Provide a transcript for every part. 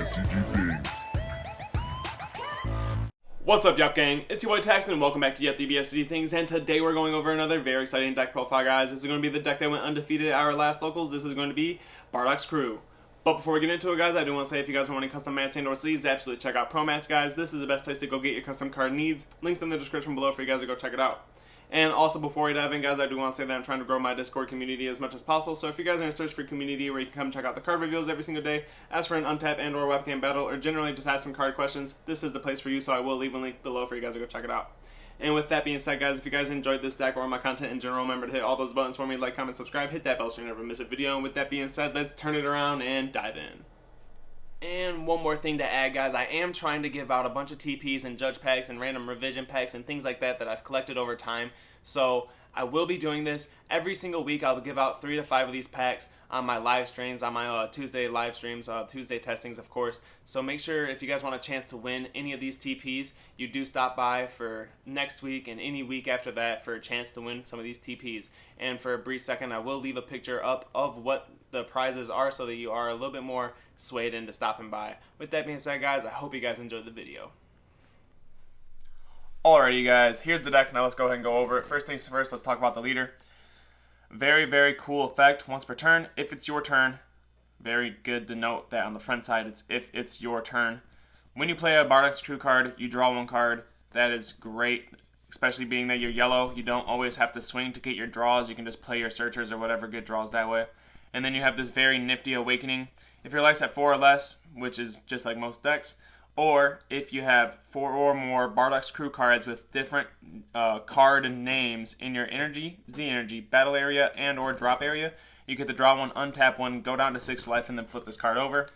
DBSCG things. What's up, Yuhp gang? It's your boy Taxon, and welcome back to Yuhp DBSCG Things, and today we're going over another very exciting deck profile, guys. This is going to be the deck that went undefeated at our last locals. This is going to be Bardocks Crew. But before we get into it, guys, I do want to say if you guys are wanting custom mats and or sleeves, absolutely check out Promats, guys. This is the best place to go get your custom card needs. Linked in the description below for you guys to go check it out. And also, before we dive in, guys, I do want to say that I'm trying to grow my Discord community as much as possible. So if you guys are in a search for a community where you can come check out the card reveals every single day, ask for an untap and or webcam battle, or generally just ask some card questions, this is the place for you. So I will leave a link below for you guys to go check it out. And with that being said, guys, if you guys enjoyed this deck or my content in general, remember to hit all those buttons for me, like, comment, subscribe, hit that bell so you never miss a video. And with that being said, let's turn it around and dive in. And one more thing to add, guys, I am trying to give out a bunch of TPs and judge packs and random revision packs and things like that I've collected over time. So I will be doing this every single week. I'll give out 3 to 5 of these packs on my live streams, on my Tuesday live streams, Tuesday testings, of course. So make sure if you guys want a chance to win any of these TPs, you do stop by for next week and any week after that for a chance to win some of these TPs. And for a brief second, I will leave a picture up of what the prizes are so that you are a little bit more swayed into stopping by. With that being said, guys, I hope you guys enjoyed the video. Alrighty, guys, here's the deck. Now let's go ahead and go over it. First things first, let's talk about the leader. Very, very cool effect once per turn. If it's your turn, very good to note that on the front side, it's if it's your turn. When you play a Bardocks Crew card, you draw 1 card. That is great, especially being that you're yellow. You don't always have to swing to get your draws. You can just play your searchers or whatever, get draws that way. And then you have this very nifty awakening. If your life's at 4 or less, which is just like most decks, or if you have 4 or more Bardocks Crew cards with different card names in your energy, Z energy, battle area, and or drop area, you get to draw 1, untap 1, go down to 6 life, and then flip this card over.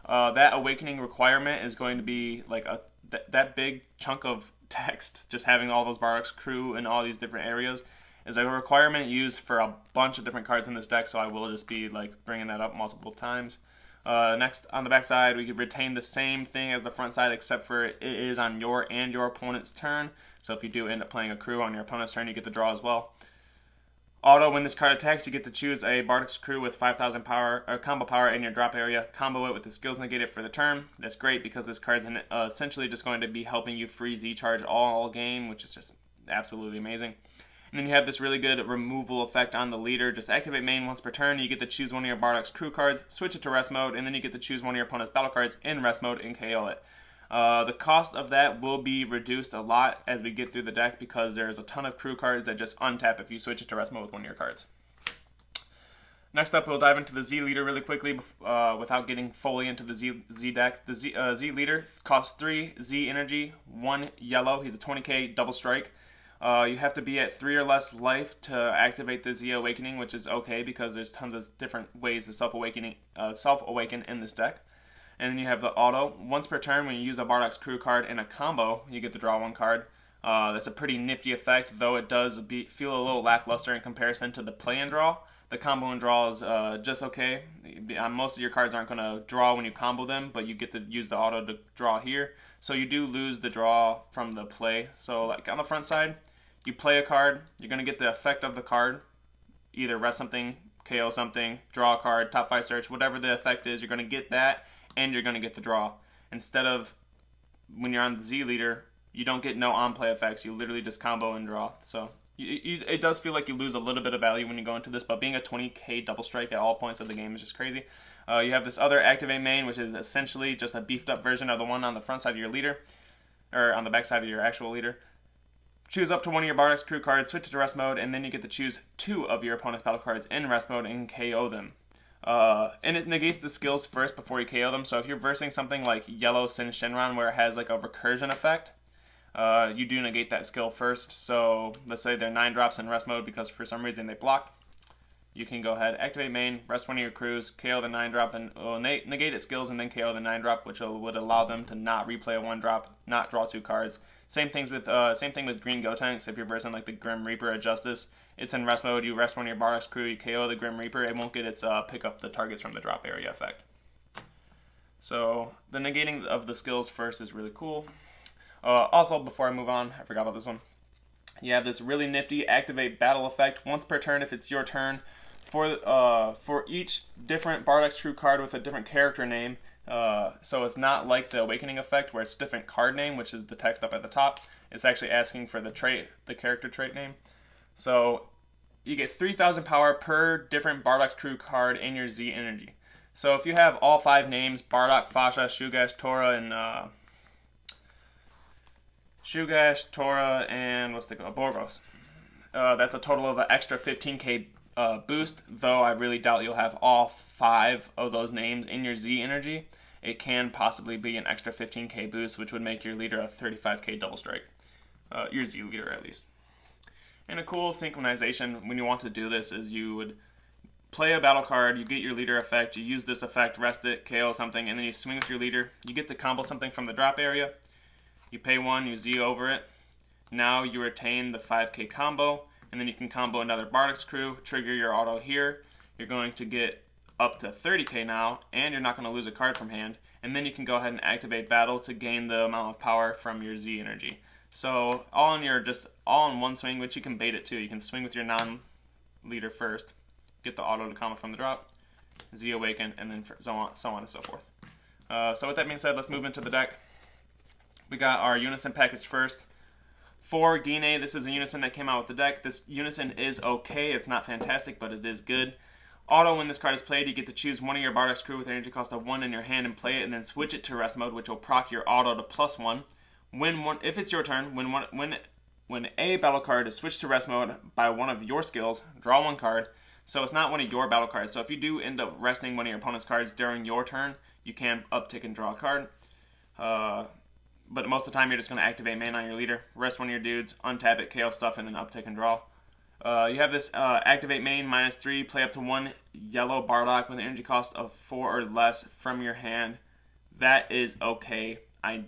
That awakening requirement is going to be like that big chunk of text, just having all those Bardocks Crew in all these different areas, is a requirement used for a bunch of different cards in this deck, so I will just be like bringing that up multiple times. Next, on the back side, we could retain the same thing as the front side, except for it is on your and your opponent's turn. So if you do end up playing a crew on your opponent's turn, you get the draw as well. Auto, when this card attacks, you get to choose a Bardocks Crew with 5,000 power or combo power in your drop area. Combo it with the skills negated for the turn. That's great because this card's essentially just going to be helping you free Z charge all game, which is just absolutely amazing. And then you have this really good removal effect on the leader. Just activate main once per turn. You get to choose one of your Bardocks Crew cards, switch it to rest mode, and then you get to choose one of your opponent's battle cards in rest mode and KO it. The cost of that will be reduced a lot as we get through the deck because there's a ton of crew cards that just untap if you switch it to rest mode with one of your cards. Next up, we'll dive into the Z leader really quickly without getting fully into the Z deck. The Z leader costs 3 Z energy, 1 yellow. He's a 20k double strike. You have to be at 3 or less life to activate the Z Awakening, which is okay because there's tons of different ways to self-awaken in this deck. And then you have the auto. Once per turn, when you use a Bardocks Crew card in a combo, you get to draw 1 card. That's a pretty nifty effect, though it does feel a little lackluster in comparison to the play and draw. The combo and draw is just okay. Most of your cards aren't going to draw when you combo them, but you get to use the auto to draw here. So you do lose the draw from the play. So like on the front side, you play a card, you're going to get the effect of the card, either rest something, KO something, draw a card, top 5 search, whatever the effect is, you're going to get that, and you're going to get the draw. Instead of when you're on the Z leader, you don't get no on-play effects, you literally just combo and draw. So it does feel like you lose a little bit of value when you go into this, but being a 20k double strike at all points of the game is just crazy. You have this other activate main, which is essentially just a beefed up version of the one on the front side of your leader, or on the back side of your actual leader. Choose up to one of your Bardocks Crew cards, switch it to rest mode, and then you get to choose 2 of your opponent's battle cards in rest mode and KO them. And it negates the skills first before you KO them, so if you're versing something like Yellow Sin Shenron where it has like a recursion effect, you do negate that skill first. So let's say they're 9 drops in rest mode because for some reason they block. You can go ahead, activate main, rest one of your crews, KO the 9 drop, and negate its skills and then KO the 9 drop, which would allow them to not replay a 1 drop, not draw 2 cards. Same thing with Green Gotenks. If you're versing like the Grim Reaper of Justice, it's in rest mode. You rest one of your Bardocks Crew, you KO the Grim Reaper. It won't get its pick up the targets from the drop area effect. So the negating of the skills first is really cool. Also, before I move on, I forgot about this one. You have this really nifty activate battle effect once per turn if it's your turn. For each different Bardocks Crew card with a different character name, So it's not like the Awakening effect where it's different card name, which is the text up at the top. It's actually asking for the trait, the character trait name. So you get 3,000 power per different Bardocks crew card in your Z energy. So if you have all 5 names, Bardock, Fasha, Shugash, Torah, and what's the Borgos. That's a total of an extra 15k boost, though I really doubt you'll have all 5 of those names in your Z energy. It can possibly be an extra 15k boost, which would make your leader a 35k double strike. Your Z leader, at least. And a cool synchronization when you want to do this is you would play a battle card, you get your leader effect, you use this effect, rest it, KO something, and then you swing with your leader. You get to combo something from the drop area. You pay 1, you Z over it. Now you retain the 5k combo, and then you can combo another Bardocks crew, trigger your auto here. You're going to get up to 30k now, and you're not going to lose a card from hand. And then you can go ahead and activate battle to gain the amount of power from your Z energy. So all in one swing, which you can bait it too. You can swing with your non-leader first, get the auto to combo from the drop, Z Awaken, and then so on and so forth. So with that being said, let's move into the deck. We got our Unison package first. For Gine, this is a Unison that came out with the deck. This Unison is okay. It's not fantastic, but it is good. Auto, when this card is played, you get to choose one of your Bardocks crew with energy cost of 1 in your hand and play it, and then switch it to rest mode, which will proc your auto to +1. If it's your turn, when a battle card is switched to rest mode by one of your skills, draw 1 card. So it's not one of your battle cards. So if you do end up resting one of your opponent's cards during your turn, you can uptick and draw a card. But most of the time, you're just going to activate mana on your leader, rest one of your dudes, untap it, KO stuff, and then uptick and draw. You have this activate main -3, play up to 1 yellow Bardock with an energy cost of 4 or less from your hand. That is okay. I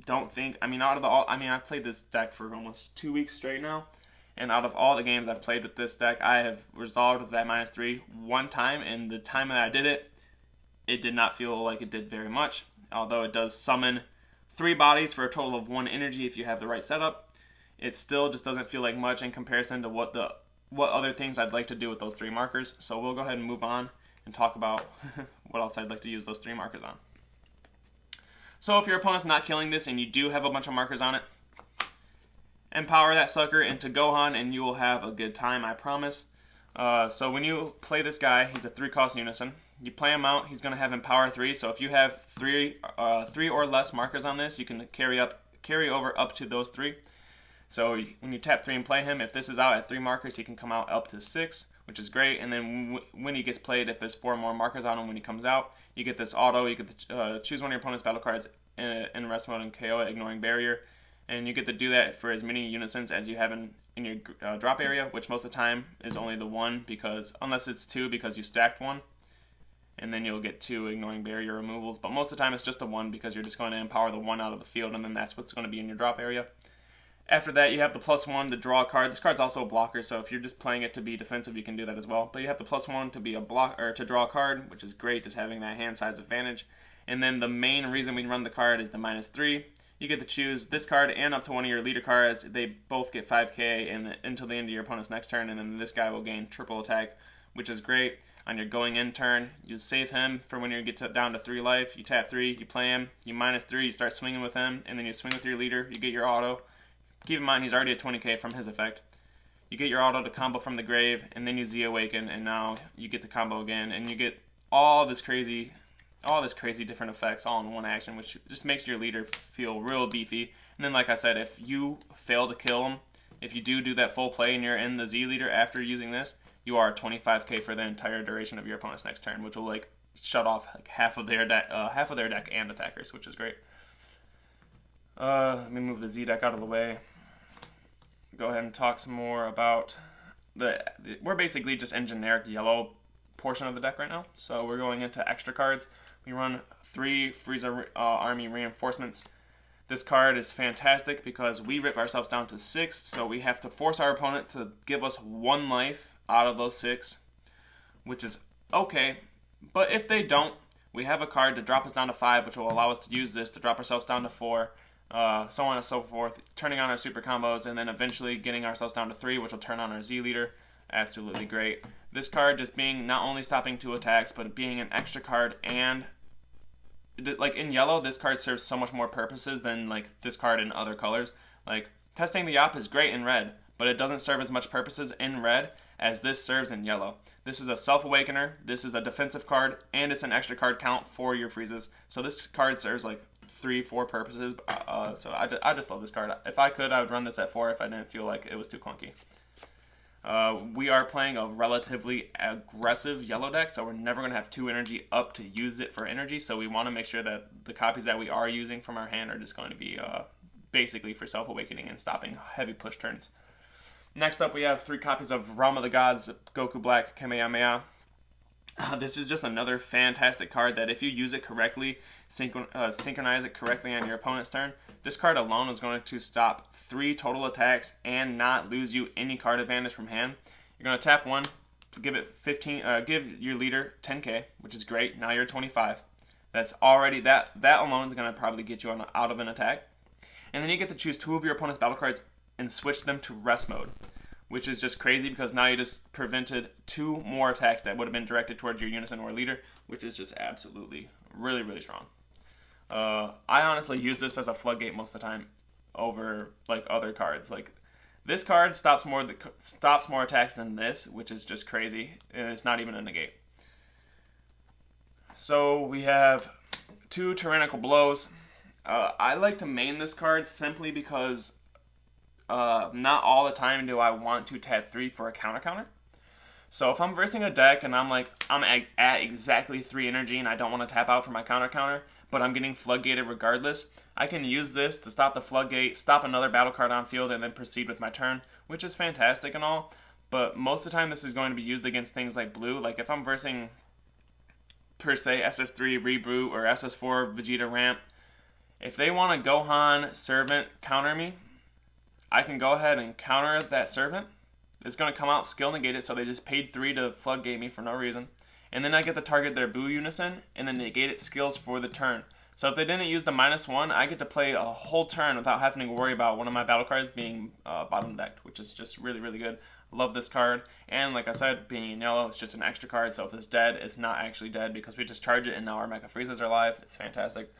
don't think, I've played this deck for almost 2 weeks straight now, and out of all the games I've played with this deck, I have resolved that -3 one time, and the time that I did it, it did not feel like it did very much, although it does summon 3 bodies for a total of 1 energy if you have the right setup. It still just doesn't feel like much in comparison to what other things I'd like to do with those 3 markers, so we'll go ahead and move on and talk about what else I'd like to use those 3 markers on. So if your opponent's not killing this and you do have a bunch of markers on it, empower that sucker into Gohan and you will have a good time, I promise. So when you play this guy, he's a 3-cost Unison. You play him out, he's going to have Empower 3, so if you have 3 or less markers on this, you can carry over up to those 3. So when you tap 3 and play him, if this is out at 3 markers, he can come out up to 6, which is great. And then when he gets played, if there's 4 more markers on him when he comes out, you get this auto. You get to choose one of your opponent's battle cards in rest mode and KO it, ignoring barrier. And you get to do that for as many Unisons as you have in your drop area, which most of the time is only the 1, unless it's 2 because you stacked 1. And then you'll get 2 ignoring barrier removals. But most of the time it's just the 1 because you're just going to empower the 1 out of the field, and then that's what's going to be in your drop area. After that, you have the +1 to draw a card. This card's also a blocker, so if you're just playing it to be defensive, you can do that as well. But you have the +1 to be to draw a card, which is great, just having that hand size advantage. And then the main reason we run the card is the -3. You get to choose this card and up to one of your leader cards. They both get 5k until the end of your opponent's next turn, and then this guy will gain triple attack, which is great. On your going in turn, you save him for when you get down to 3 life. You tap 3, you play him, you -3, you start swinging with him, and then you swing with your leader, you get your auto. Keep in mind, he's already at 20k from his effect. You get your auto to combo from the grave, and then you Z Awaken, and now you get the combo again, and you get all this crazy different effects all in one action, which just makes your leader feel real beefy. And then, like I said, if you fail to kill him, if you do that full play and you're in the Z leader after using this, you are 25k for the entire duration of your opponent's next turn, which will shut off half of their deck and attackers, which is great. Let me move the Z deck out of the way. Go ahead and talk some more about we're basically just in generic yellow portion of the deck right now. So we're going into extra cards. We run 3 Frieza Army reinforcements. This card is fantastic because we rip ourselves down to 6, so we have to force our opponent to give us 1 life out of those 6, which is okay. But if they don't, we have a card to drop us down to 5, which will allow us to use this to drop ourselves down to 4, so on and so forth, turning on our super combos, and then eventually getting ourselves down to 3, which will turn on our Z leader. Absolutely great. This card just being not only stopping 2 attacks, but being an extra card and like in yellow, this card serves so much more purposes than like this card in other colors. Like testing the Yuhp is great in red, but it doesn't serve as much purposes in red as this serves in yellow. This is a self-awakener, this is a defensive card, and it's an extra card count for your freezes. So this card serves like 3-4 purposes. So I just love this card. If I could, I would run this at 4 if I didn't feel like it was too clunky. We are playing a relatively aggressive yellow deck, so we're never going to have 2 energy up to use it for energy, so we want to make sure that the copies that we are using from our hand are just going to be basically for self-awakening and stopping heavy push turns. Next up, we have 3 copies of Realm of the Gods, Goku Black, Kamehameha. This is just another fantastic card that if you use it correctly, synchronize it correctly on your opponent's turn, this card alone is going to stop 3 total attacks and not lose you any card advantage from hand. You're going to tap 1, give it 15, give your leader 10k, which is great. Now you're 25. That's already that alone is going to probably get you out of an attack. And then you get to choose 2 of your opponent's battle cards and switch them to rest mode, which is just crazy because now you just prevented 2 more attacks that would have been directed towards your unison or leader, which is just absolutely really, really strong. I honestly use this as a floodgate most of the time over like other cards. Like this card stops more attacks than this, which is just crazy, and it's not even a negate. So we have 2 tyrannical blows. I like to main this card simply because not all the time do I want to tap 3 for a counter. So if I'm versing a deck and I'm at exactly 3 energy and I don't want to tap out for my counter, but I'm getting floodgated regardless, I can use this to stop the floodgate, stop another battle card on field, and then proceed with my turn, which is fantastic and all. But most of the time this is going to be used against things like blue. Like if I'm versing per se SS3 Reboot or SS4 Vegeta Ramp, if they want to Gohan Servant counter me, I can go ahead and counter that Servant. It's going to come out skill negated, so they just paid 3 to floodgate me for no reason. And then I get to target their Boo Unison and then negate its skills for the turn. So if they didn't use the -1, I get to play a whole turn without having to worry about one of my battle cards being bottom decked, which is just really, really good. Love this card. And like I said, being in yellow, it's just an extra card, so if it's dead, it's not actually dead because we just charge it and now our Mecha Freezes are live. It's fantastic.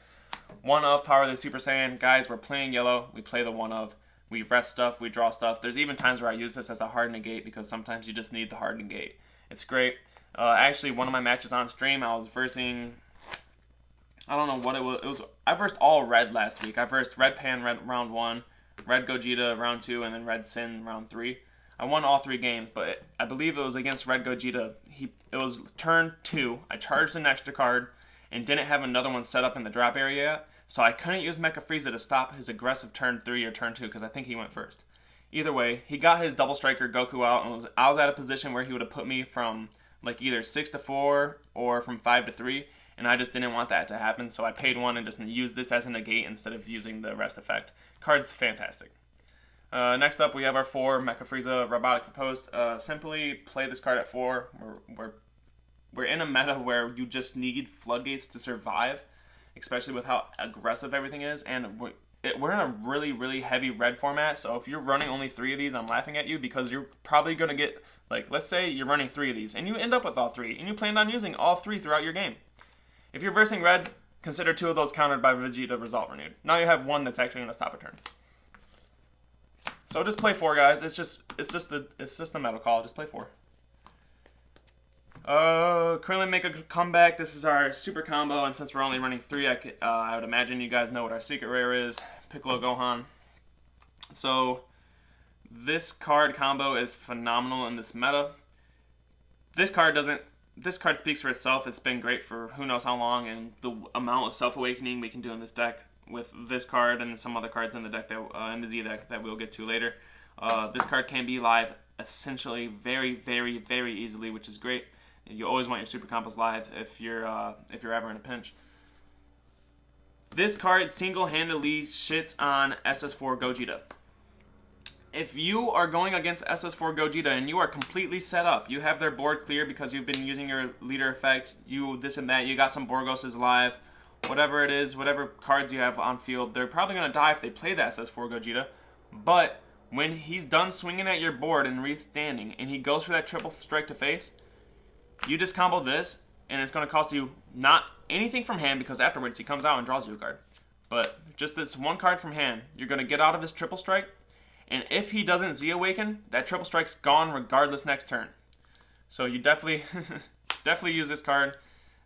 1 of Power of the Super Saiyan. Guys, we're playing yellow. We play the 1 of. We rest stuff, we draw stuff. There's even times where I use this as a hard negate because sometimes you just need the hard negate. It's great. Actually, one of my matches on stream, I was versing, I don't know what it was. I versed all red last week. I versed Red Pan round 1, Red Gogeta round 2, and then Red Sin round 3. I won all 3 games, but I believe it was against Red Gogeta. It was turn 2. I charged an extra card and didn't have another one set up in the drop area yet. So I couldn't use Mecha Frieza to stop his aggressive turn 3 or turn 2 because I think he went first. Either way, he got his double striker Goku out and I was at a position where he would have put me from like either 6-4 or from 5-3, and I just didn't want that to happen, so I paid 1 and just used this as a negate instead of using the rest effect. Card's fantastic. Next up, we have our 4 Mecha Frieza Robotic Proposed. Simply play this card at 4. We're in a meta where you just need floodgates to survive, especially with how aggressive everything is, and we're in a really, really heavy red format, so if you're running only 3 of these, I'm laughing at you because you're probably going to get, like, let's say you're running 3 of these, and you end up with all 3, and you planned on using all 3 throughout your game. If you're versing red, consider 2 of those countered by Vegeta Resolve Renewed. Now you have 1 that's actually going to stop a turn. So just play 4, guys. It's just the metal call. Just play 4. Krillin make a comeback. This is our super combo, and since we're only running 3, I would imagine you guys know what our secret rare is. Piccolo Gohan. So this card combo is phenomenal in this meta. This card speaks for itself. It's been great for who knows how long, and the amount of self-awakening we can do in this deck with this card and some other cards in the deck in the Z deck that we'll get to later. This card can be live essentially very, very, very easily, which is great. You always want your super combos live if you're ever in a pinch. This card single-handedly shits on SS4 Gogeta. If you are going against SS4 Gogeta and you are completely set up, you have their board clear because you've been using your leader effect, you this and that, you got some Borgoses live, whatever it is, whatever cards you have on field, they're probably going to die if they play the SS4 Gogeta. But when he's done swinging at your board and restanding and he goes for that triple strike to face, you just combo this, and it's going to cost you not anything from hand because afterwards he comes out and draws you a card. But just this one card from hand, you're going to get out of his triple strike, and if he doesn't Z-Awaken, that triple strike's gone regardless next turn. So you definitely use this card.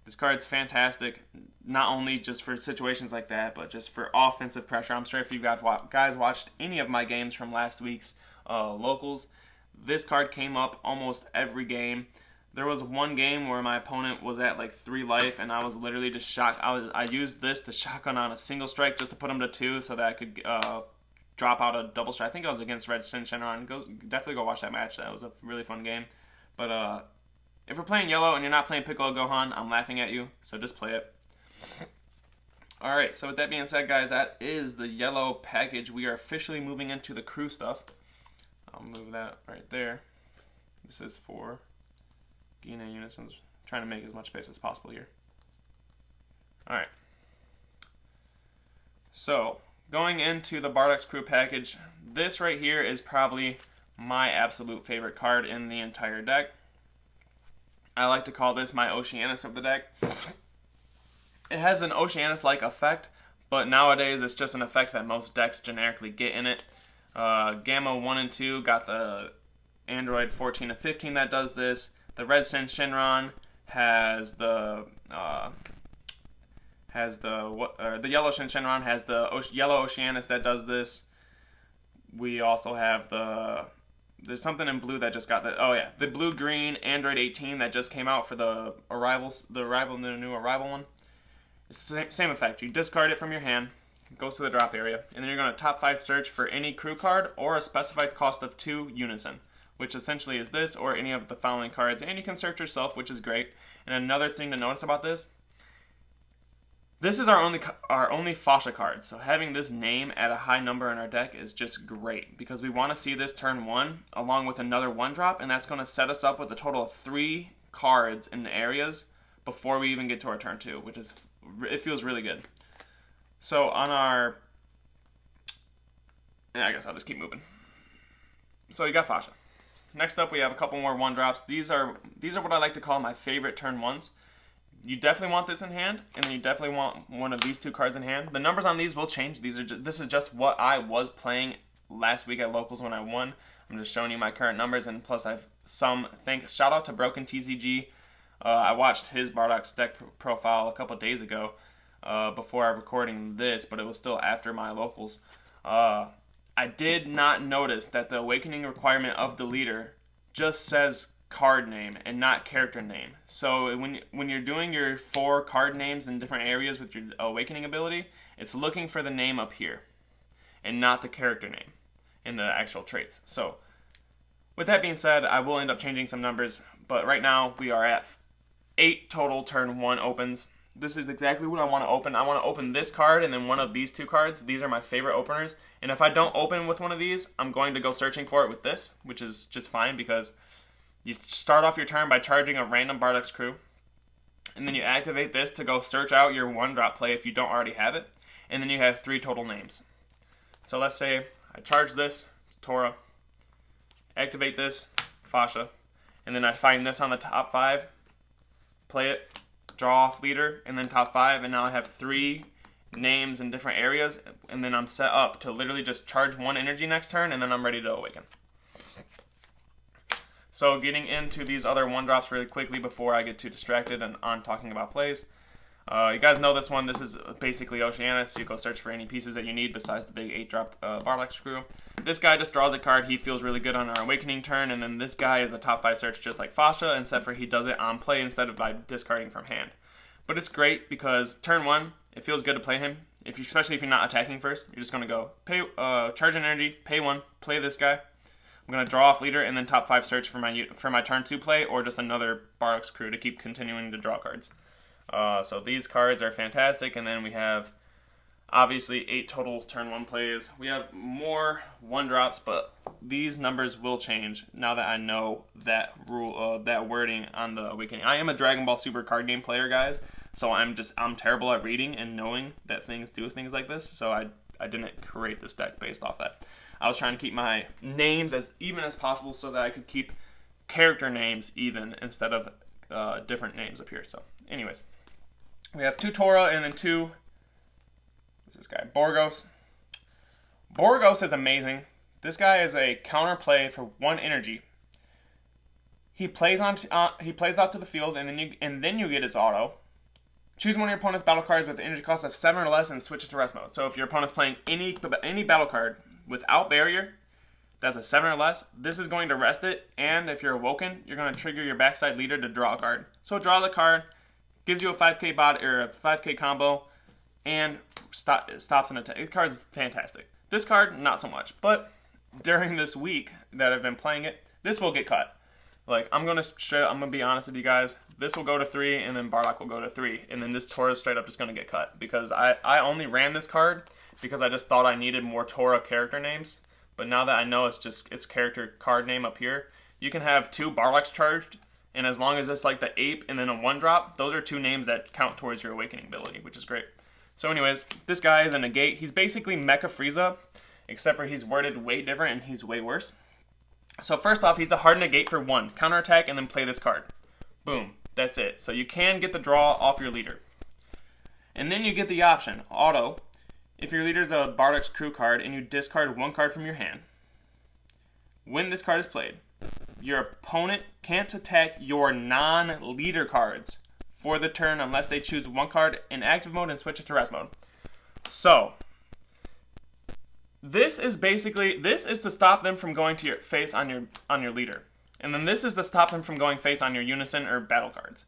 This card's fantastic, not only just for situations like that, but just for offensive pressure. I'm sure if you guys watched any of my games from last week's locals, this card came up almost every game. There was one game where my opponent was at like 3 life, and I was literally just shocked. I used this to shotgun on a single strike just to put him to 2 so that I could drop out a double strike. I think it was against Red Shenron. Definitely go watch that match. That was a really fun game. But if we're playing yellow and you're not playing Piccolo Gohan, I'm laughing at you, so just play it. Alright, so with that being said, guys, that is the yellow package. We are officially moving into the crew stuff. I'll move that right there. This is for Gina Unison's. Trying to make as much space as possible here. Alright. So, going into the Bardocks crew package, this right here is probably my absolute favorite card in the entire deck. I like to call this my Oceanus of the deck. It has an Oceanus-like effect, but nowadays it's just an effect that most decks generically get in it. Gamma 1 and 2 got the Android 14 and 15 that does this. The Red Shenron has the Yellow Shenron has the Yellow Oceanus that does this. We also have there's something in blue that just got that. Oh yeah, the blue-green Android 18 that just came out for the new arrival one. It's the same effect. You discard it from your hand, it goes to the drop area, and then you're going to top 5 search for any crew card or a specified cost of 2 Unison, which essentially is this or any of the following cards, and you can search yourself, which is great. And another thing to notice about this is our only Fasha card, so having this name at a high number in our deck is just great, because we want to see this turn 1 along with another 1-drop, and that's going to set us up with a total of 3 cards in the areas before we even get to our turn 2, which is, it feels really good. So on our, I guess I'll just keep moving. So you got Fasha. Next up we have a couple more 1-drops. These are what I like to call my favorite turn 1s. You definitely want this in hand, and then you definitely want one of these 2 cards in hand. The numbers on these will change. This is just what I was playing last week at locals when I won. I'm just showing you my current numbers, and plus I've shout out to Broken TCG. I watched his Bardocks deck profile a couple days ago before I was recording this, but it was still after my locals. I did not notice that the awakening requirement of the leader just says card name and not character name. So when you're doing your 4 card names in different areas with your awakening ability, it's looking for the name up here and not the character name in the actual traits. So with that being said, I will end up changing some numbers, but right now we are at 8 total turn 1 opens. This is exactly what I want to open. I want to open this card and then one of these 2 cards. These are my favorite openers, and if I don't open with one of these, I'm going to go searching for it with this, which is just fine because you start off your turn by charging a random Bardocks crew, and then you activate this to go search out your 1-drop play if you don't already have it, and then you have 3 total names. So let's say I charge this, Tora, activate this, Fasha, and then I find this on the top 5, play it, draw off leader, and then top 5, and now I have 3 names in different areas, and then I'm set up to literally just charge 1 energy next turn, and then I'm ready to awaken. So getting into these other 1-drops really quickly before I get too distracted and on talking about plays. You guys know this one. This is basically Oceanus. You go search for any pieces that you need besides the big 8-drop Bardocks crew. This guy just draws a card. He feels really good on our awakening turn, and then this guy is a top 5 search just like Fasha, except for he does it on play instead of by discarding from hand. But it's great because turn 1, it feels good to play him. Especially if you're not attacking first, you're just going to go charge an energy, pay 1, play this guy. I'm going to draw off leader and then top 5 search for my turn 2 play, or just another Bardocks crew to keep continuing to draw cards. So these cards are fantastic, and then we have obviously 8 total turn 1 plays. We have more 1-drops, but these numbers will change now that I know that rule, that wording on the awakening. I am a Dragon Ball Super card game player, guys, so I'm terrible at reading and knowing that things do things like this, so I didn't create this deck based off that. I was trying to keep my names as even as possible so that I could keep character names even instead of different names up here. So, anyways, we have 2 Tora and then 2. What's this guy? Bardocks. Bardocks is amazing. This guy is a counterplay for 1 energy. He plays out to the field, and then you get his auto. Choose one of your opponent's battle cards with energy cost of 7 or less and switch it to rest mode. So if your opponent's playing any battle card without barrier, that's a 7 or less, this is going to rest it, and if you're awoken, you're going to trigger your backside leader to draw a card. So it draws a card, gives you a 5k bot or a 5k combo, and stops an attack. The card is fantastic. This card, not so much. But during this week that I've been playing it, this will get cut. Like, I'm gonna be honest with you guys. This will go to 3, and then Bardock will go to 3, and then this Tora is straight up just gonna get cut because I only ran this card because I just thought I needed more Tora character names. But now that I know it's character card name up here, you can have 2 Bardocks charged, and as long as it's like the ape and then a 1-drop, those are 2 names that count towards your awakening ability, which is great. So anyways, this guy is a negate. He's basically Mecha Frieza, except for he's worded way different and he's way worse. So first off, he's a hard negate for 1. Counterattack and then play this card. Boom. That's it. So you can get the draw off your leader. And then you get the option, auto. If your leader is a Bardocks crew card and you discard 1 card from your hand, when this card is played, your opponent can't attack your non-leader cards for the turn unless they choose 1 card in active mode and switch it to rest mode. So, this is to stop them from going to your face on your leader. And then this is to stop them from going face on your unison or battle cards.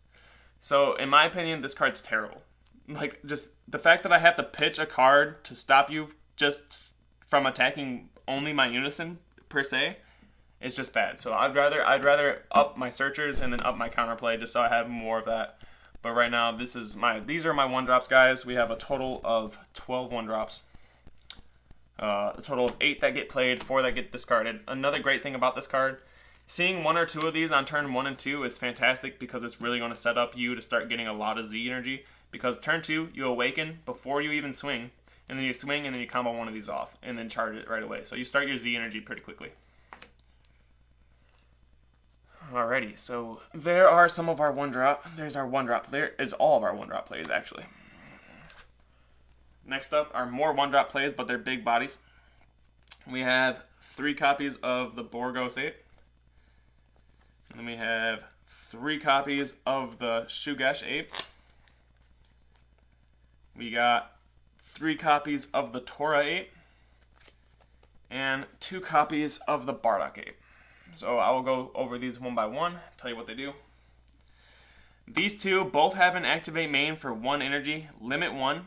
So, in my opinion, this card's terrible. Like, just the fact that I have to pitch a card to stop you just from attacking only my unison, per se, is just bad. So I'd rather up my searchers and then up my counterplay just so I have more of that. But right now, these are my 1-drops, guys. We have a total of 12 1-drops. A total of 8 that get played, 4 that get discarded. Another great thing about this card, seeing 1 or 2 of these on turn 1 and 2 is fantastic because it's really going to set up you to start getting a lot of Z energy. Because turn 2, you awaken before you even swing, and then you swing and then you combo 1 of these off, and then charge it right away. So you start your Z energy pretty quickly. Alrighty, so there are some of our 1-drop. There's our 1-drop. There is all of our 1-drop plays, actually. Next up are more 1-drop plays, but they're big bodies. We have 3 copies of the Bardocks ape. And then we have 3 copies of the Shugesh ape. We got 3 copies of the Tora ape. And 2 copies of the Bardock ape. So I will go over these one by one, tell you what they do. These 2 both have an activate main for 1 energy, limit 1.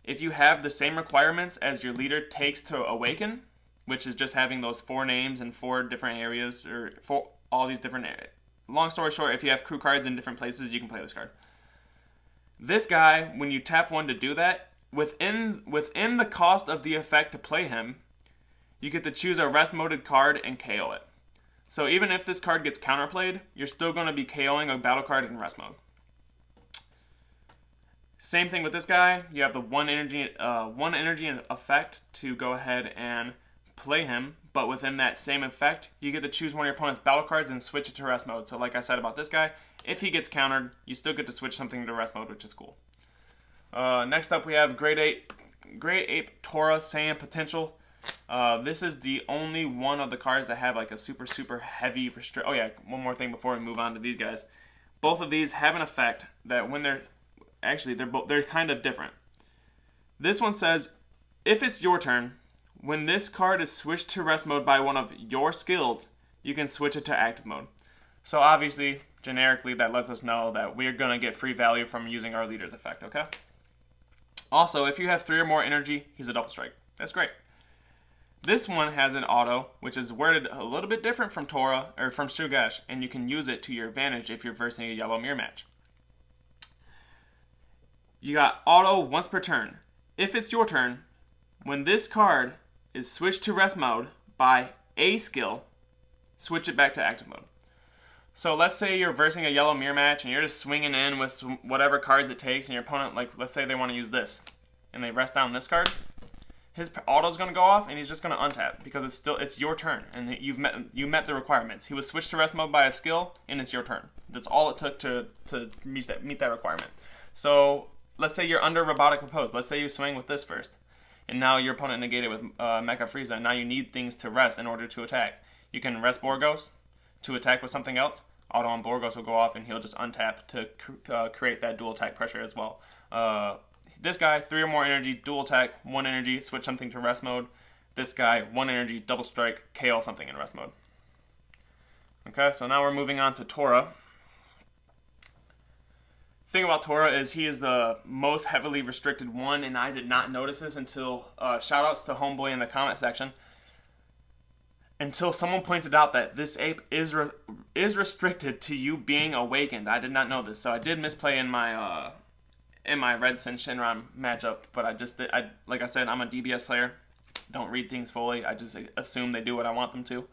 If you have the same requirements as your leader takes to awaken, which is just having those 4 names in 4 different areas, or 4 all these different areas. Long story short, if you have crew cards in different places, you can play this card. This guy, when you tap 1 to do that, within the cost of the effect to play him, you get to choose a rest-moded card and KO it. So even if this card gets counterplayed, you're still going to be KOing a battle card in rest mode. Same thing with this guy. You have the 1 energy effect to go ahead and play him, but within that same effect, you get to choose one of your opponent's battle cards and switch it to rest mode. So like I said about this guy, if he gets countered, you still get to switch something to rest mode, which is cool. Next up, we have Great Ape Tora Saiyan Potential. This is the only one of the cards that have like a super heavy restrict. Oh yeah, one more thing before we move on to these guys. Both of these have an effect that when they're kind of different. This one says, if it's your turn, when this card is switched to rest mode by one of your skills, you can switch it to active mode. So obviously, generically, that lets us know that we're going to get free value from using our leader's effect, okay? Also, if you have 3 or more energy, he's a double strike. That's great. This one has an auto, which is worded a little bit different from Tora, or from Shugesh, and you can use it to your advantage if you're versing a yellow mirror match. You got auto once per turn. If it's your turn, when this card is switched to rest mode by a skill, switch it back to active mode. So let's say you're versing a yellow mirror match and you're just swinging in with whatever cards it takes, and your opponent, like, let's say they want to use this, and they rest down this card. his auto's gonna go off, and he's just gonna untap because it's your turn, and you met the requirements. He was switched to rest mode by a skill, and it's your turn. That's all it took to meet that requirement. So let's say you're under robotic repose. Let's say you swing with this first, and now your opponent negated with Mecha Frieza. And now you need things to rest in order to attack. You can rest Borgos to attack with something else. Auto on Borgos will go off, and he'll just untap to create that dual attack pressure as well. This guy, 3 or more energy, dual attack, 1 energy, switch something to rest mode. This guy, 1 energy, double strike, KO something in rest mode. Okay, so now we're moving on to Tora. Thing about Tora is he is the most heavily restricted one, and I did not notice this until shoutouts to Homeboy in the comment section. Until someone pointed out that this ape is restricted to you being awakened. I did not know this, so I did misplay in my Red Sin Shinron matchup, but like I said, I'm a DBS player. Don't read things fully. I just assume they do what I want them to.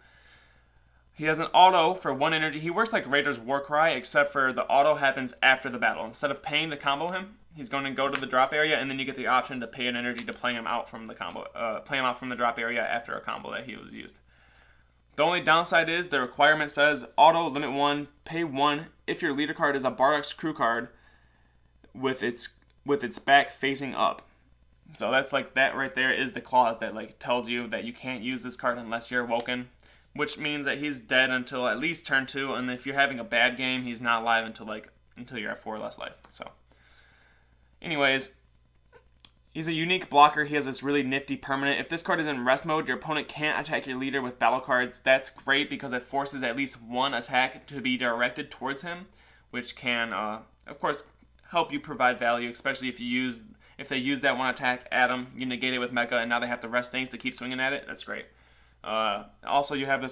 He has an auto for 1 energy. He works like Raider's Warcry, except for the auto happens after the battle. Instead of paying to combo him, he's going to go to the drop area, and then you get the option to pay an energy to play him out from the play him out from the drop area after a combo that he was used. The only downside is the requirement says auto limit 1, pay 1 if your leader card is a bardocks crew card with its back facing up. So that's like that right there is the clause that like tells you that you can't use this card unless you're awoken, which means that he's dead until at least turn 2, and if you're having a bad game, he's not alive until you're at 4 or less life. So anyways, he's a unique blocker. He has this really nifty permanent. If this card is in rest mode, your opponent can't attack your leader with battle cards. That's great because it forces at least 1 attack to be directed towards him, which can, of course, help you provide value, especially if they use that 1 attack at him, you negate it with Mecha, and now they have to rest things to keep swinging at it. That's great. Also, you have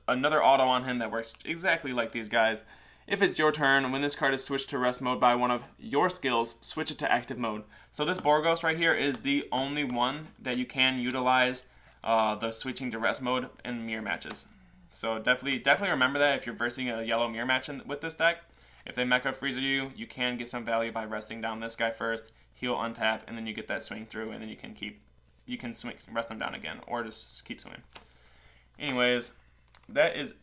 another auto on him that works exactly like these guys. If it's your turn, when this card is switched to rest mode by one of your skills, switch it to active mode. So this Borgos right here is the only one that you can utilize the switching to rest mode in mirror matches. So definitely remember that if you're versing a yellow mirror match with this deck. If they Mecha Freezer you can get some value by resting down this guy first. He'll untap, and then you get that swing through, and then you can rest them down again, or just keep swinging. Anyways, that is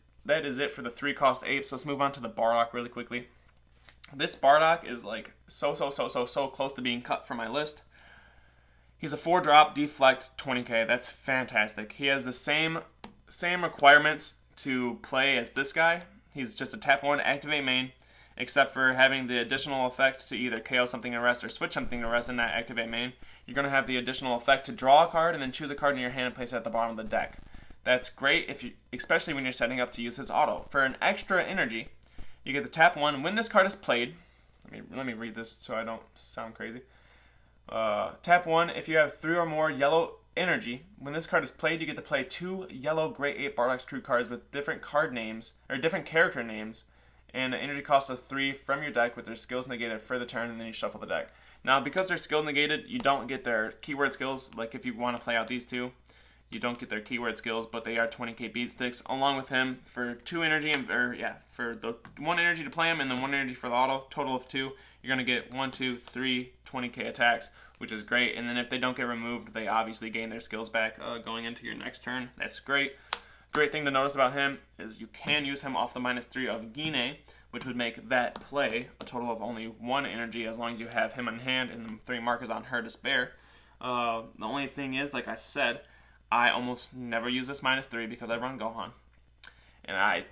it for the 3-cost apes. Let's move on to the Bardock really quickly. This Bardock is like so close to being cut from my list. He's a 4-drop, deflect, 20k. That's fantastic. He has the same requirements to play as this guy. He's just a tap 1, activate main, except for having the additional effect to either KO something in rest or switch something to rest in that activate main. You're going to have the additional effect to draw a card and then choose a card in your hand and place it at the bottom of the deck. That's great, especially when you're setting up to use his auto. For an extra energy, you get the tap 1. When this card is played, let me read this so I don't sound crazy. Tap 1, if you have 3 or more yellow energy, when this card is played, you get to play 2 yellow Great Ape Bardocks crew cards with different card names, or different character names, and an energy cost of 3 from your deck with their skills negated for the turn, and then you shuffle the deck. Now, because they're skill negated, you don't get their keyword skills. Like if you want to play out these 2, you don't get their keyword skills, but they are 20k beat sticks along with him for 2 energy, for the 1 energy to play him and then 1 energy for the auto, total of 2. You're going to get 1, 2, 3 20k attacks, which is great. And then if they don't get removed, they obviously gain their skills back going into your next turn. That's great. Great thing to notice about him is you can use him off the -3 of Gine, which would make that play a total of only 1 energy as long as you have him in hand and the 3 markers on her to spare. The only thing is, like I said, I almost never use this -3 because I run Gohan. And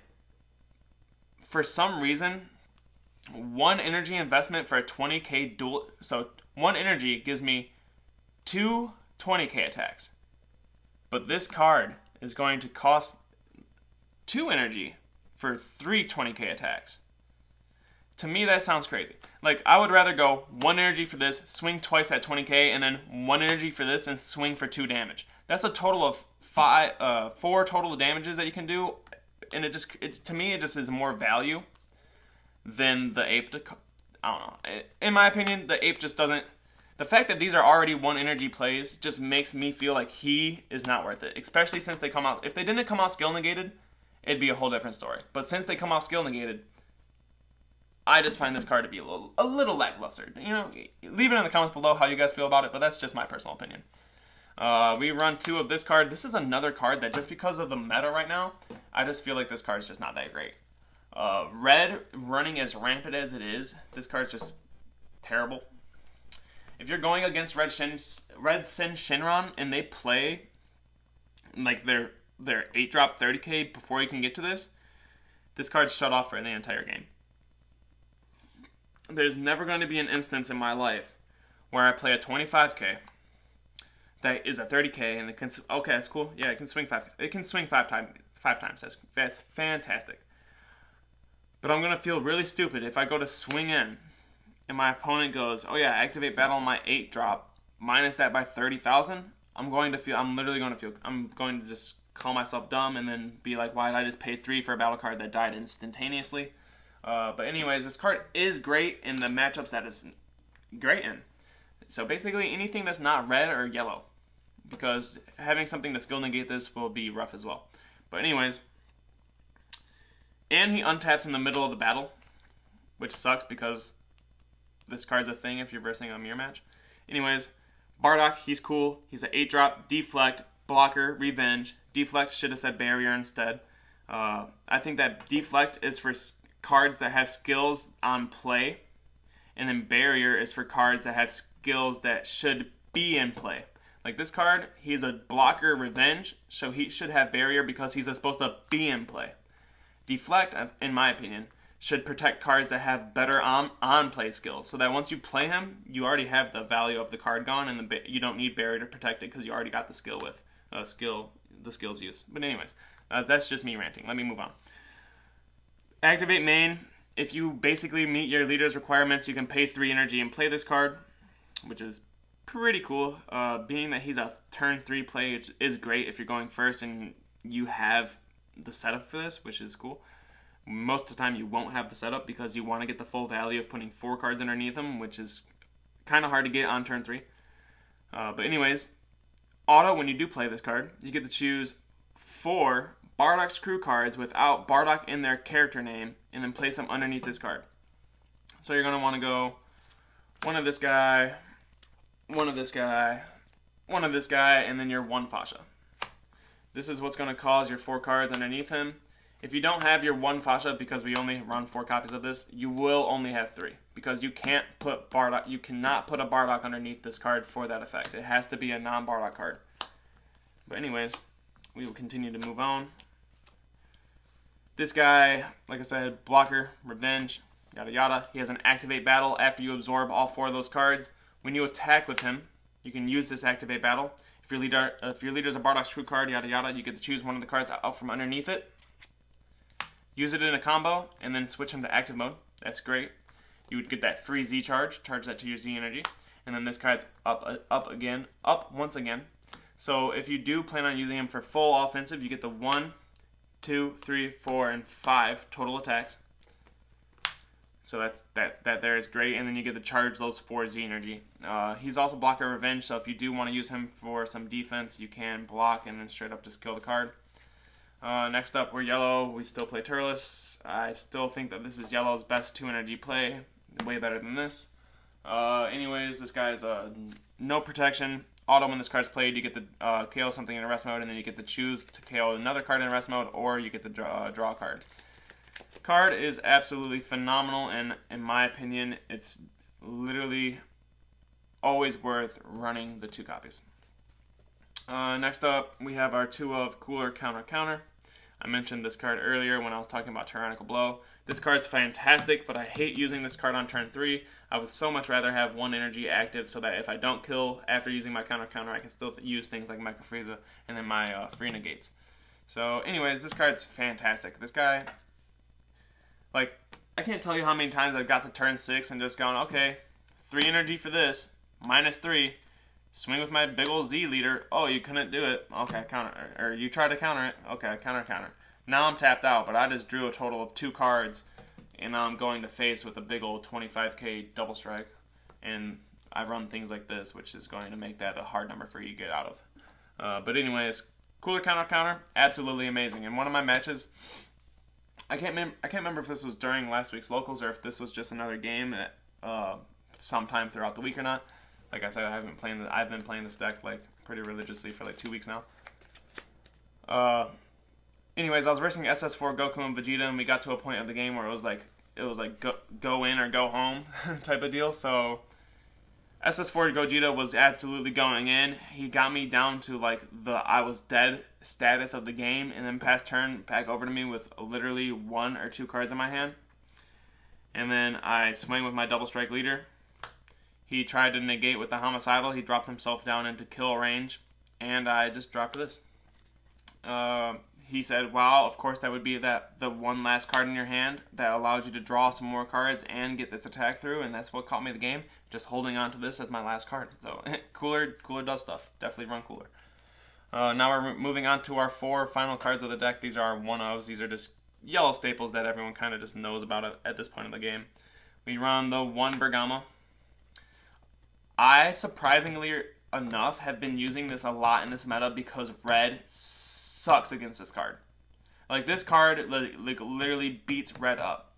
for some reason, 1 energy investment for a 20k dual, so 1 energy gives me 2 20k attacks. But this card is going to cost 2 energy for 3 20k attacks. To me, that sounds crazy. Like, I would rather go 1 energy for this, swing twice at 20k, and then 1 energy for this and swing for 2 damage. That's a total of 4 total damages that you can do, and to me, it just is more value than the ape. I don't know. In my opinion, the ape just doesn't. The fact that these are already 1 energy plays just makes me feel like he is not worth it, especially since they come out. If they didn't come out skill negated, it'd be a whole different story. But since they come out skill negated, I just find this card to be a little lackluster. You know, leave it in the comments below how you guys feel about it, but that's just my personal opinion. We run 2 of this card. This is another card that just because of the meta right now, I just feel like this card's just not that great. Red running as rampant as it is, this card's just terrible. If you're going against Red Sin Shinron and they play like their 8-drop 30k before you can get to this card's shut off for the entire game. There's never going to be an instance in my life where I play a 25k that is a 30k and it can, okay, that's cool. Yeah, it can swing 5. It can swing 5 times. That's fantastic. But I'm going to feel really stupid if I go to swing in and my opponent goes, oh yeah, activate battle on my 8-drop, minus that by 30,000. I'm going to just call myself dumb and then be like, why did I just pay 3 for a battle card that died instantaneously? But anyways, this card is great in the matchups that it's great in. So basically anything that's not red or yellow, because having something to skill negate this will be rough as well. But anyways, and he untaps in the middle of the battle, which sucks because this card's a thing if you're versing a mirror match. Anyways, Bardock, he's cool. He's an 8-drop, deflect, blocker, revenge. Deflect should have said barrier instead. I think that deflect is for cards that have skills on play, and then barrier is for cards that have skills that should be in play. Like this card, he's a blocker, revenge, so he should have barrier because he's supposed to be in play. Deflect, in my opinion, should protect cards that have better on-play skills, so that once you play him, you already have the value of the card gone, and you don't need barrier to protect it because you already got the skill with the skills used. But anyways, that's just me ranting. Let me move on. Activate main. If you basically meet your leader's requirements, you can pay 3 energy and play this card, which is pretty cool. Being that he's a turn 3 play, which is great if you're going first and you have the setup for this, which is cool. Most of the time you won't have the setup because you want to get the full value of putting 4 cards underneath them, which is kind of hard to get on turn 3. But anyways, auto, when you do play this card, you get to choose 4 Bardock's crew cards without Bardock in their character name, and then place them underneath this card. So you're going to want to go one of this guy, one of this guy, one of this guy, and then your 1 Fascia. This is what's going to cause your 4 cards underneath him. If you don't have your 1 Fascia, because we only run 4 copies of this, you will only have 3. Because you can't put Bardock, you cannot put a Bardock underneath this card for that effect. It has to be a non-Bardock card. But anyways, we will continue to move on. This guy, like I said, blocker, revenge, yada yada. He has an activate battle after you absorb all 4 of those cards. When you attack with him, you can use this activate battle. If your leader's a Bardock's crew card, yada yada, you get to choose one of the cards out from underneath it. Use it in a combo, and then switch him to active mode. That's great. You would get that free Z charge that to your Z energy. And then this card's up once again. So if you do plan on using him for full offensive, you get the 1, 2, 3, 4, and 5 total attacks. So that there is great, and then you get to charge those 4 Z energy. He's also blocker revenge, so if you do want to use him for some defense, you can block and then straight up just kill the card. Next up, we're yellow. We still play Turles. I still think that this is yellow's best 2 energy play. Way better than this. Anyways, this guy's no protection. Auto, when this card's played, you get to KO something in rest mode, and then you get to choose to KO another card in rest mode, or you get to draw a card. Card is absolutely phenomenal, and in my opinion, it's literally always worth running the 2 copies. Next up, we have our 2 of Cooler Counter. I mentioned this card earlier when I was talking about Tyrannical Blow. This card's fantastic, but I hate using this card on turn 3. I would so much rather have 1 energy active so that if I don't kill after using my counter, I can still use things like Micro Frieza and then my free negates. So anyways, this card's fantastic. This guy, like, I can't tell you how many times I've got to turn 6 and just gone, okay, 3 energy for this, minus 3. Swing with my big old Z leader. Oh, you couldn't do it. Okay, counter. Or you tried to counter it. Okay, counter. Now I'm tapped out, but I just drew a total of 2 cards, and now I'm going to face with a big old 25k double strike. And I run things like this, which is going to make that a hard number for you to get out of. But anyways, Cooler Counter, absolutely amazing. In one of my matches, I can't remember if this was during last week's locals or if this was just another game at sometime throughout the week or not. Like I said, I've been playing this deck like pretty religiously for like 2 weeks now. Anyways, I was versing SS4 Goku and Vegeta, and we got to a point of the game where it was like go in or go home type of deal. So SS4 Gogeta was absolutely going in. He got me down to like the I was dead status of the game, and then passed turn back over to me with literally 1 or 2 cards in my hand. And then I swing with my double strike leader. He tried to negate with the homicidal. He dropped himself down into kill range, and I just dropped this. He said, wow, of course that would be the one last card in your hand that allowed you to draw some more cards and get this attack through, and that's what caught me the game, just holding on to this as my last card. So Cooler does stuff. Definitely run Cooler. Now we're moving on to our 4 final cards of the deck. These are one-ofs. These are just yellow staples that everyone kind of just knows about at this point in the game. We run the 1 Bergamo. I, surprisingly enough, have been using this a lot in this meta because red sucks against this card. Like, this card like literally beats red up.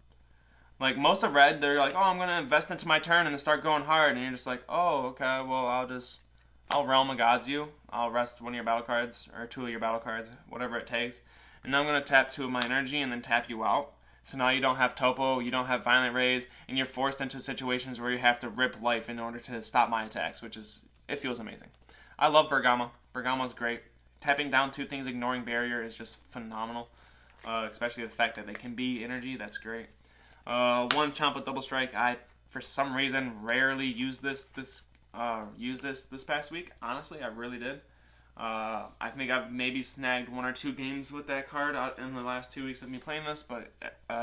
Like, most of red, they're like, oh, I'm going to invest into my turn and then start going hard. And you're just like, oh, okay, well, I'll Realm of Gods you. I'll rest 1 of your battle cards, or 2 of your battle cards, whatever it takes. And now I'm going to tap 2 of my energy and then tap you out. So now you don't have Topo, you don't have Violent Rays, and you're forced into situations where you have to rip life in order to stop my attacks, which is, it feels amazing. I love Bergamo. Bergamo's great. Tapping down 2 things, ignoring barrier is just phenomenal. Especially the fact that they can be energy, that's great. 1 Champa double strike. I, for some reason, rarely used this past week. Honestly, I really did. I think I've maybe snagged 1 or 2 games with that card out in the last 2 weeks of me playing this, but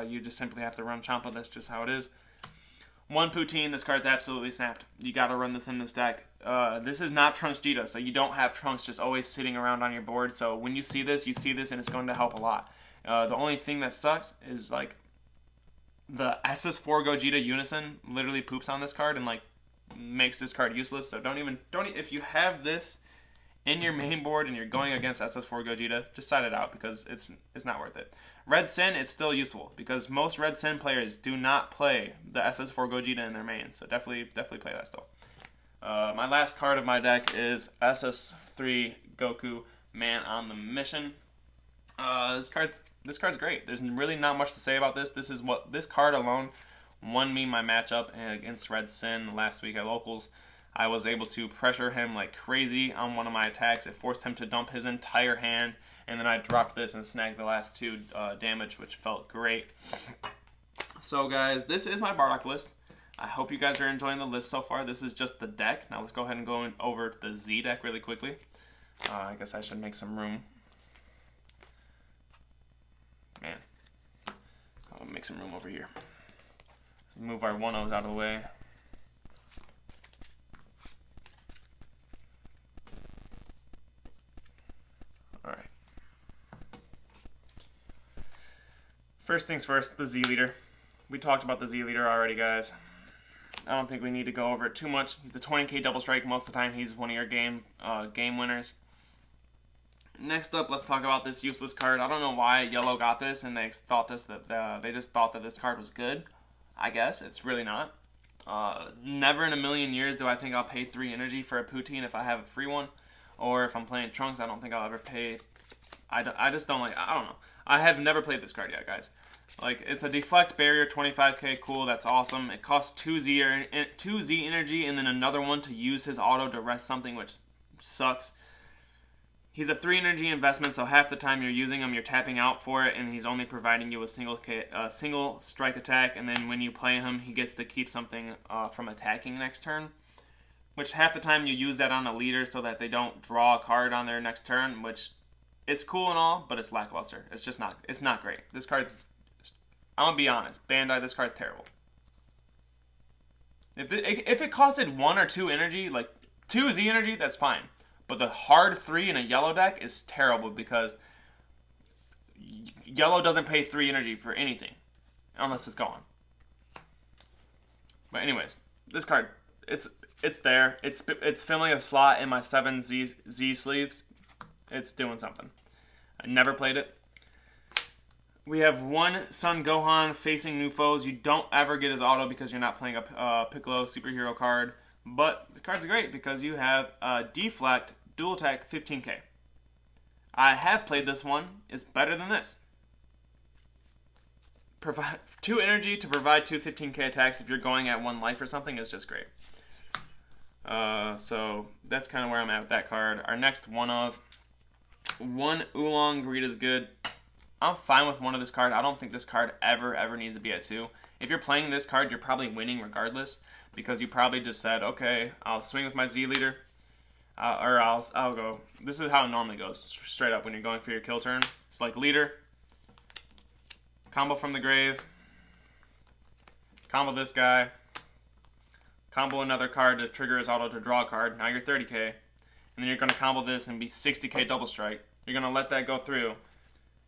you just simply have to run Champa. That's just how it is. 1 Poutine, this card's absolutely snapped. You gotta run this in this deck. This is not Trunks Jita, so you don't have Trunks just always sitting around on your board, so when you see this, and it's going to help a lot. The only thing that sucks is, like, the SS4 Gogeta Unison literally poops on this card and, like, makes this card useless, so don't if you have this in your main board and you're going against SS4 Gogeta, just side it out because it's not worth it. Red Sin, it's still useful because most Red Sin players do not play the SS4 Gogeta in their main, so definitely play that still. My last card of my deck is SS3 Goku, Man on the Mission. This card's great. There's really not much to say about this. This card alone won me my matchup against Red Sin last week at Locals. I was able to pressure him like crazy on one of my attacks. It forced him to dump his entire hand, and then I dropped this and snagged the last 2 damage, which felt great. So guys, this is my Bardock list. I hope you guys are enjoying the list so far. This is just the deck. Now let's go ahead and go over to the Z deck really quickly. I guess I should make some room. Man, I'll make some room over here. Let's move our 1-0s out of the way. Alright. First things first, the Z leader. We talked about the Z leader already, guys. I don't think we need to go over it too much. He's a 20k double strike. Most of the time, he's one of your game winners. Next up, let's talk about this useless card. I don't know why Yellow got this, and they just thought that this card was good. I guess it's really not. Never in a million years do I think I'll pay 3 energy for a Poutine if I have a free one, or if I'm playing Trunks. I don't think I'll ever pay. I just don't like. I don't know. I have never played this card yet, guys. Like, it's a deflect barrier, 25k, cool, that's awesome. It costs 2 Z energy and then another one to use his auto to rest something, which sucks. He's a 3 energy investment, so half the time you're using him, you're tapping out for it, and he's only providing you a single strike attack, and then when you play him, he gets to keep something from attacking next turn, which half the time you use that on a leader so that they don't draw a card on their next turn, which it's cool and all, but it's lackluster. It's just not, it's not great. This card's, I'm going to be honest, Bandai, this card's terrible. If it costed 1 or 2 energy, like 2 Z energy, that's fine. But the hard 3 in a yellow deck is terrible because yellow doesn't pay 3 energy for anything unless it's gone. But anyways, this card, it's there. It's filling a slot in my 7 Z sleeves. It's doing something. I never played it. We have 1 Son Gohan facing new foes. You don't ever get his auto because you're not playing a Piccolo superhero card. But the card's great because you have Deflect, dual attack 15k. I have played this one. It's better than this. Provide 2 energy to provide 2 15k attacks if you're going at 1 life or something is just great. So that's kind of where I'm at with that card. Our next one Oolong Greed is good. I'm fine with one of this card. I don't think this card ever needs to be at 2. If you're playing this card, you're probably winning regardless, because you probably just said, okay, I'll swing with my Z leader, or I'll go. This is how it normally goes, straight up when you're going for your kill turn. It's like leader, combo from the grave, combo this guy, combo another card to trigger his auto to draw a card. Now you're 30k, and then you're going to combo this and be 60k double strike. You're going to let that go through,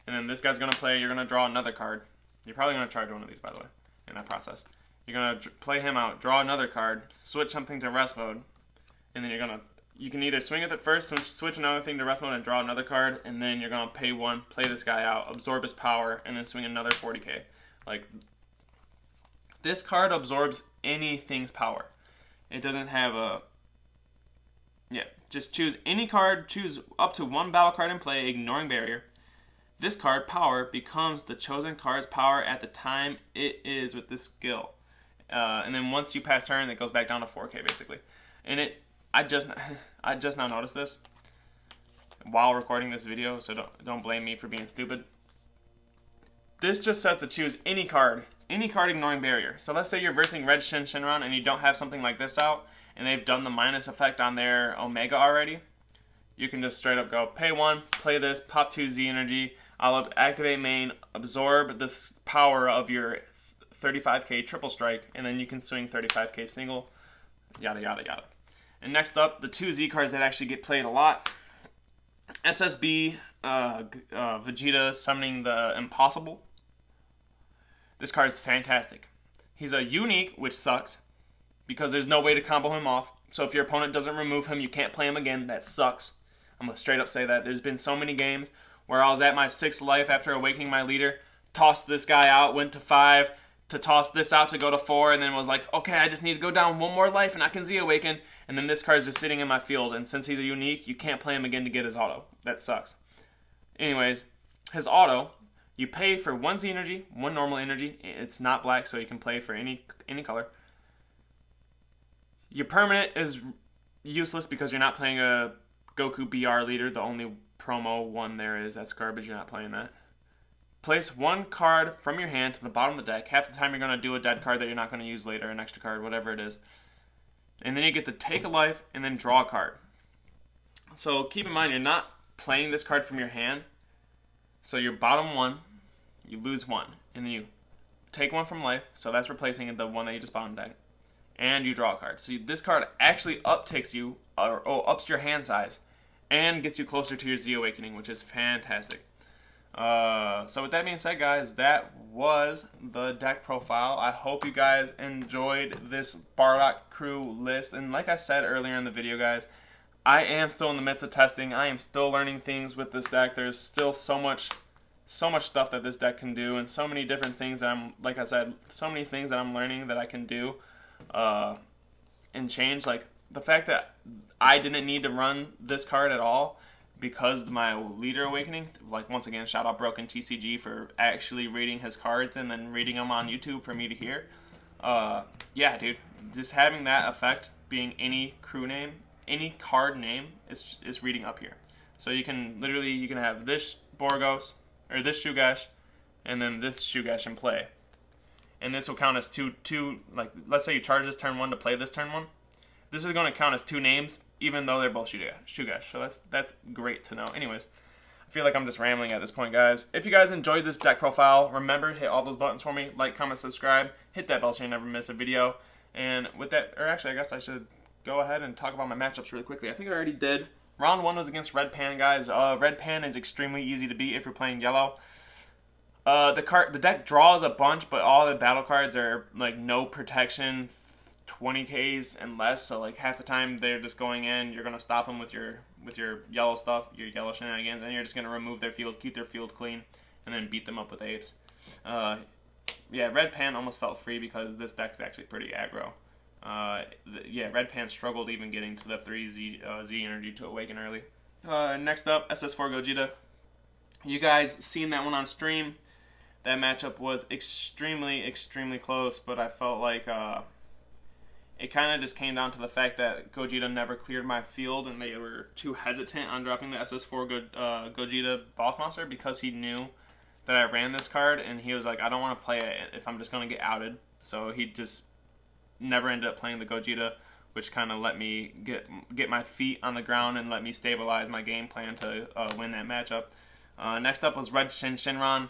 and then this guy's going to play, you're going to draw another card. You're probably going to charge one of these, by the way, in that process. You're going to play him out, draw another card, switch something to rest mode, and then you can either swing with it first, switch another thing to rest mode and draw another card, and then you're going to pay 1, play this guy out, absorb his power, and then swing another 40k. Like, this card absorbs anything's power. It doesn't have a... Yeah, just choose any card, choose up to 1 battle card in play, ignoring barrier. This card, power, becomes the chosen card's power at the time it is with this skill. And then once you pass turn, it goes back down to 4k, basically. And I just now noticed this while recording this video, so don't blame me for being stupid. This just says to choose any card ignoring barrier. So let's say you're versing Red Shinron and you don't have something like this out, and they've done the minus effect on their Omega already. You can just straight up go, pay 1, play this, pop 2 Z energy, I'll activate main, absorb this power of your 35k triple strike, and then you can swing 35k single, yada yada yada. And next up, the 2 Z cards that actually get played a lot. SSB, Vegeta summoning the Impossible. This card is fantastic. He's a unique, which sucks, because there's no way to combo him off. So if your opponent doesn't remove him, you can't play him again. That sucks. I'm going to straight up say that. There's been so many games where I was at my 6th life after awakening my leader, tossed this guy out, went to 5, to toss this out to go to 4, and then was like, okay, I just need to go down 1 more life and I can Z-awaken. And then this card's just sitting in my field, and since he's a unique, you can't play him again to get his auto. That sucks. Anyways, his auto, you pay for 1 Z energy, 1 normal energy. It's not black, so you can play for any color. Your permanent is useless because you're not playing a Goku BR leader. The only promo one there is. That's garbage. You're not playing that. Place 1 card from your hand to the bottom of the deck. Half the time you're going to do a dead card that you're not going to use later, an extra card, whatever it is. And then you get to take a life and then draw a card. So keep in mind, you're not playing this card from your hand. So your bottom 1, you lose 1. And then you take 1 from life. So that's replacing the one that you just bottom deck. And you draw a card. So this card actually uptakes you, or ups your hand size, and gets you closer to your Z Awakening, which is fantastic. So with that being said, guys, that was the deck profile. I hope you guys enjoyed this Bardock crew list. And like I said earlier in the video, guys, I am still in the midst of testing. I am still learning things with this deck. There's still so much stuff that this deck can do, and so many different things that like I said, so many things that I'm learning that I can do and change. Like the fact that I didn't need to run this card at all because my leader awakening, like once again, shout out Broken TCG for actually reading his cards and then reading them on YouTube for me to hear. Yeah, dude, just having that effect being any crew name, any card name, is reading up here. So you can have this Borgos or this Shugash and then this Shugash in play. And this will count as two, like, let's say you charge this turn 1 to play this turn 1. This is going to count as 2 names, even though they're both Shugash. So that's great to know. Anyways, I feel like I'm just rambling at this point, guys. If you guys enjoyed this deck profile, remember, hit all those buttons for me. Like, comment, subscribe. Hit that bell so you never miss a video. And with that, or actually, I guess I should go ahead and talk about my matchups really quickly. I think I already did. Round 1 was against Red Pan, guys. Red Pan is extremely easy to beat if you're playing yellow. The deck draws a bunch, but all the battle cards are like no protection, 20Ks and less. So like half the time they're just going in. You're gonna stop them with your yellow stuff, your yellow shenanigans, and you're just gonna remove their field, keep their field clean, and then beat them up with apes. Yeah, Red Pan almost felt free because this deck's actually pretty aggro. Yeah, Red Pants struggled even getting to the 3 Z energy to awaken early. Next up, SS4 Gogeta. You guys seen that one on stream. That matchup was extremely, extremely close, but I felt like it kind of just came down to the fact that Gogeta never cleared my field, and they were too hesitant on dropping the SS4 Gogeta boss monster because he knew that I ran this card, and he was like, I don't want to play it if I'm just going to get outed. So he just never ended up playing the Gogeta, which kind of let me get my feet on the ground and let me stabilize my game plan to win that matchup. Next up was Red Shinron.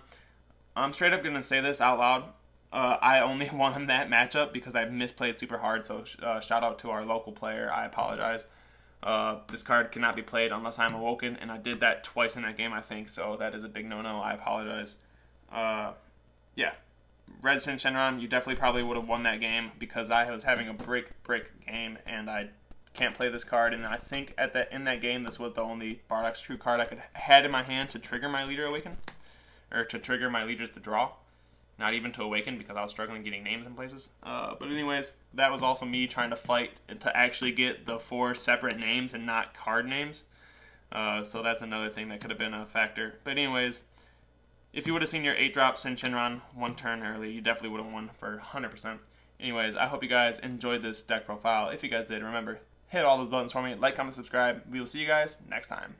I'm straight up going to say this out loud. I only won that matchup because I misplayed super hard, so shout out to our local player. I apologize. This card cannot be played unless I'm awoken, and I did that twice in that game, I think, so that is a big no-no. I apologize. Yeah. Red Shinron, you definitely probably would have won that game because I was having a brick game, and I can't play this card, and I think in that game, this was the only bardocks true card I had in my hand to trigger my leader awaken, or to trigger my leaders to draw. Not even to awaken because I was struggling getting names in places. But anyways, that was also me trying to fight to actually get the 4 separate names and not card names. So that's another thing that could have been a factor. But anyways, if you would have seen your 8-drop Shinron 1 turn early, you definitely would have won for 100%. Anyways, I hope you guys enjoyed this deck profile. If you guys did, remember, hit all those buttons for me. Like, comment, subscribe. We will see you guys next time.